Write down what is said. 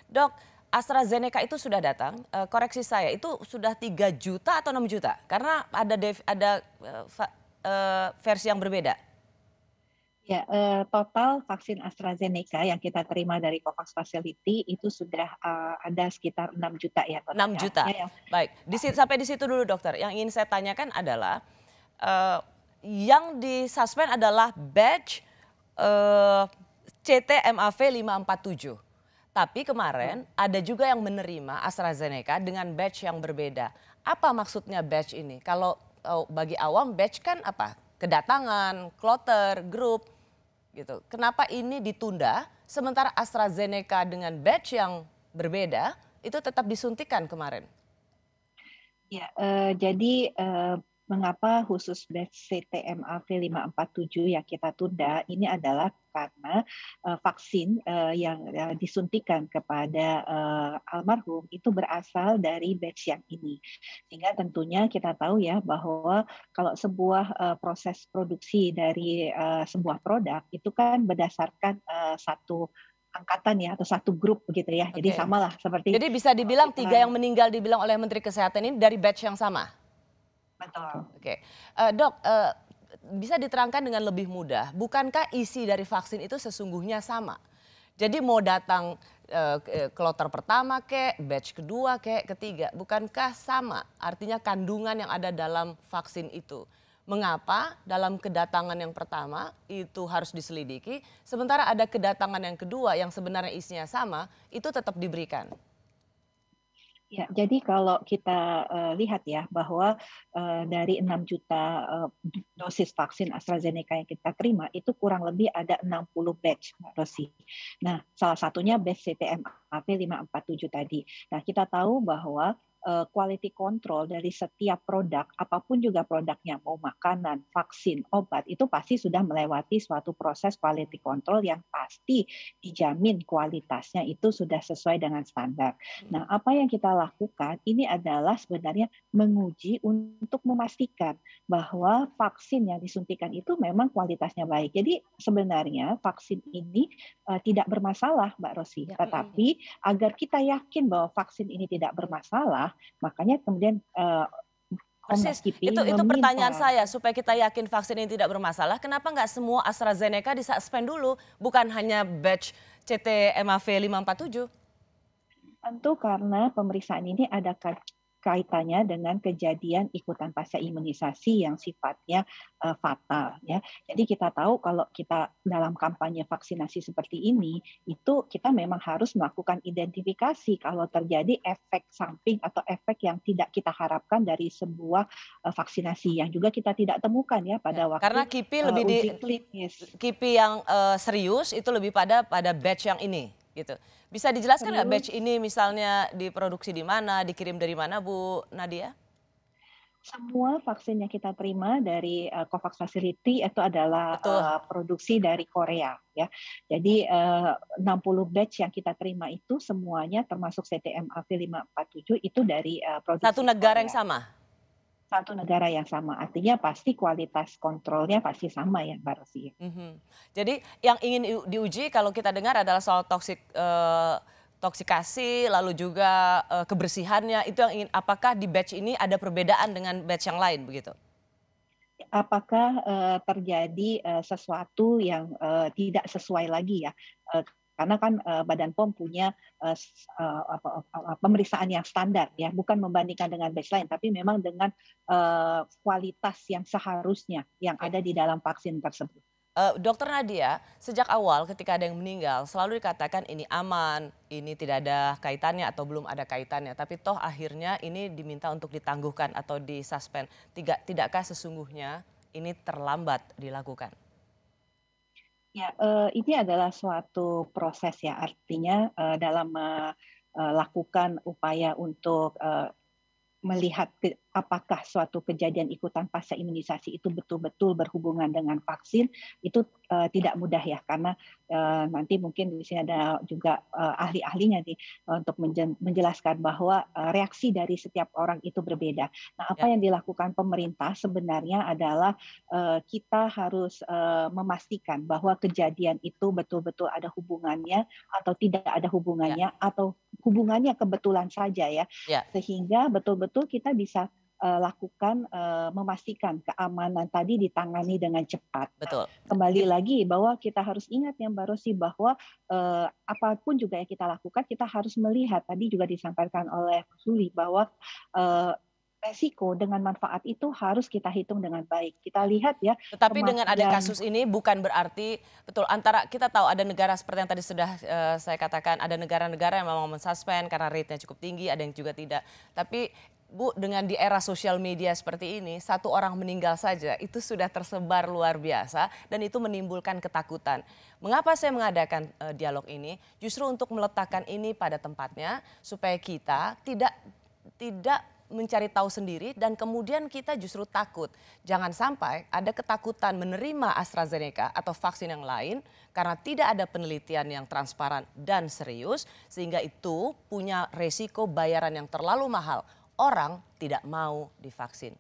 Dok, AstraZeneca itu sudah datang, koreksi saya, itu sudah 3 juta atau 6 juta? Karena ada versi yang berbeda. Ya, total vaksin AstraZeneca yang kita terima dari COVAX Facility itu sudah ada sekitar 6 juta ya 6 totalnya. juta. Artinya yang Baik, sampai di situ dulu dokter. Yang ingin saya tanyakan adalah eh, yang disuspend adalah batch eh, CT-MAV 547. Tapi kemarin ada juga yang menerima AstraZeneca dengan batch yang berbeda. Apa maksudnya batch ini? Kalau bagi awam batch kan apa? Kedatangan, kloter, grup gitu. Kenapa ini ditunda sementara AstraZeneca dengan batch yang berbeda itu tetap disuntikan kemarin? Ya, jadi mengapa khusus batch CTMAV 547 yang kita tunda ini adalah karena vaksin yang disuntikan kepada almarhum itu berasal dari batch yang ini. Sehingga tentunya kita tahu ya bahwa kalau sebuah proses produksi dari sebuah produk itu kan berdasarkan satu angkatan ya atau satu grup begitu ya. Jadi Oke. samalah seperti Jadi bisa kalau dibilang 3 kita yang meninggal dibilang oleh Menteri Kesehatan ini dari batch yang sama? betul. Oke. Dok, bisa diterangkan dengan lebih mudah, bukankah isi dari vaksin itu sesungguhnya sama? Jadi mau datang kloter pertama kek, batch kedua kek, ketiga, bukankah sama? Artinya kandungan yang ada dalam vaksin itu. Mengapa dalam kedatangan yang pertama itu harus diselidiki, sementara ada kedatangan yang kedua yang sebenarnya isinya sama, itu tetap diberikan? Ya, jadi kalau kita lihat ya bahwa dari 6 juta dosis vaksin AstraZeneca yang kita terima itu kurang lebih ada 60 batch Mbak Rosi. Nah, salah satunya batch CTMAP 547 tadi. Nah, kita tahu bahwa quality control dari setiap produk, apapun juga produknya, mau makanan, vaksin, obat, itu pasti sudah melewati suatu proses quality control yang pasti dijamin kualitasnya itu sudah sesuai dengan standar. Nah, apa yang kita lakukan ini adalah sebenarnya menguji untuk memastikan bahwa vaksin yang disuntikan itu memang kualitasnya baik. Jadi sebenarnya vaksin ini tidak bermasalah, Mbak Rosi. Ya. Tetapi agar kita yakin bahwa vaksin ini tidak bermasalah, makanya kemudian Komnas Persis, KIPI itu pertanyaan meminta. saya supaya kita yakin vaksin ini tidak bermasalah. Kenapa nggak semua AstraZeneca disuspend dulu, bukan hanya batch CT-MAV 547? Tentu karena pemeriksaan ini ada kaitannya dengan kejadian ikutan pasca imunisasi yang sifatnya fatal ya. Jadi kita tahu kalau kita dalam kampanye vaksinasi seperti ini itu kita memang harus melakukan identifikasi kalau terjadi efek samping atau efek yang tidak kita harapkan dari sebuah vaksinasi yang juga kita tidak temukan ya Ya, pada waktu karena KIPI lebih uji klinis. KIPI yang serius itu lebih pada batch yang ini gitu. Bisa dijelaskan nggak batch Serius. ini misalnya diproduksi di mana, dikirim dari mana Bu Nadia? Semua vaksin yang kita terima dari COVAX Facility itu adalah Betul. produksi dari Korea ya. Jadi 60 batch yang kita terima itu semuanya termasuk CTMAV 547 itu dari Satu produksi negara yang Korea. sama. Satu negara yang sama. Artinya pasti kualitas kontrolnya pasti sama ya Mbak Rosi. Mhm. Jadi yang ingin diuji kalau kita dengar adalah soal toksikasi, lalu juga kebersihannya. Itu yang ingin, apakah di batch ini ada perbedaan dengan batch yang lain begitu? Apakah terjadi sesuatu yang tidak sesuai lagi ya? Karena kan Badan POM punya pemeriksaan yang standar ya, bukan membandingkan dengan batch lain, tapi memang dengan kualitas yang seharusnya yang Oke. ada di dalam vaksin tersebut. Dokter Nadia, sejak awal ketika ada yang meninggal selalu dikatakan ini aman, ini tidak ada kaitannya atau belum ada kaitannya. Tapi toh akhirnya ini diminta untuk ditangguhkan atau disuspend. Tidakkah sesungguhnya ini terlambat dilakukan? Ya, ini adalah suatu proses ya, artinya dalam melakukan upaya untuk melihat apakah suatu kejadian ikutan pasca imunisasi itu betul-betul berhubungan dengan vaksin, itu tidak mudah ya, karena nanti mungkin di sini ada juga ahli-ahlinya nih untuk menjelaskan bahwa reaksi dari setiap orang itu berbeda. Nah, apa Ya, yang dilakukan pemerintah sebenarnya adalah kita harus memastikan bahwa kejadian itu betul-betul ada hubungannya atau tidak ada ya, hubungannya atau hubungannya kebetulan saja ya, ya, sehingga betul-betul kita bisa lakukan memastikan keamanan tadi ditangani dengan cepat. Nah, betul. kembali lagi bahwa kita harus ingat ya Mbak Rosi bahwa apapun juga yang kita lakukan kita harus melihat tadi juga disampaikan oleh Suli bahwa eh, resiko dengan manfaat itu harus kita hitung dengan baik. Kita Ya. lihat ya Tetapi dengan ada kematian. kasus ini bukan berarti betul antara kita tahu ada negara seperti yang tadi sudah saya katakan ada negara-negara yang memang mensuspend karena rate-nya cukup tinggi, ada yang juga tidak. Tapi Bu, dengan di era sosial media seperti ini, satu orang meninggal saja itu sudah tersebar luar biasa dan itu menimbulkan ketakutan. Mengapa saya mengadakan dialog ini? Justru untuk meletakkan ini pada tempatnya supaya kita tidak mencari tahu sendiri dan kemudian kita justru takut. Jangan sampai ada ketakutan menerima AstraZeneca atau vaksin yang lain karena tidak ada penelitian yang transparan dan serius sehingga itu punya resiko bayaran yang terlalu mahal. Orang tidak mau divaksin.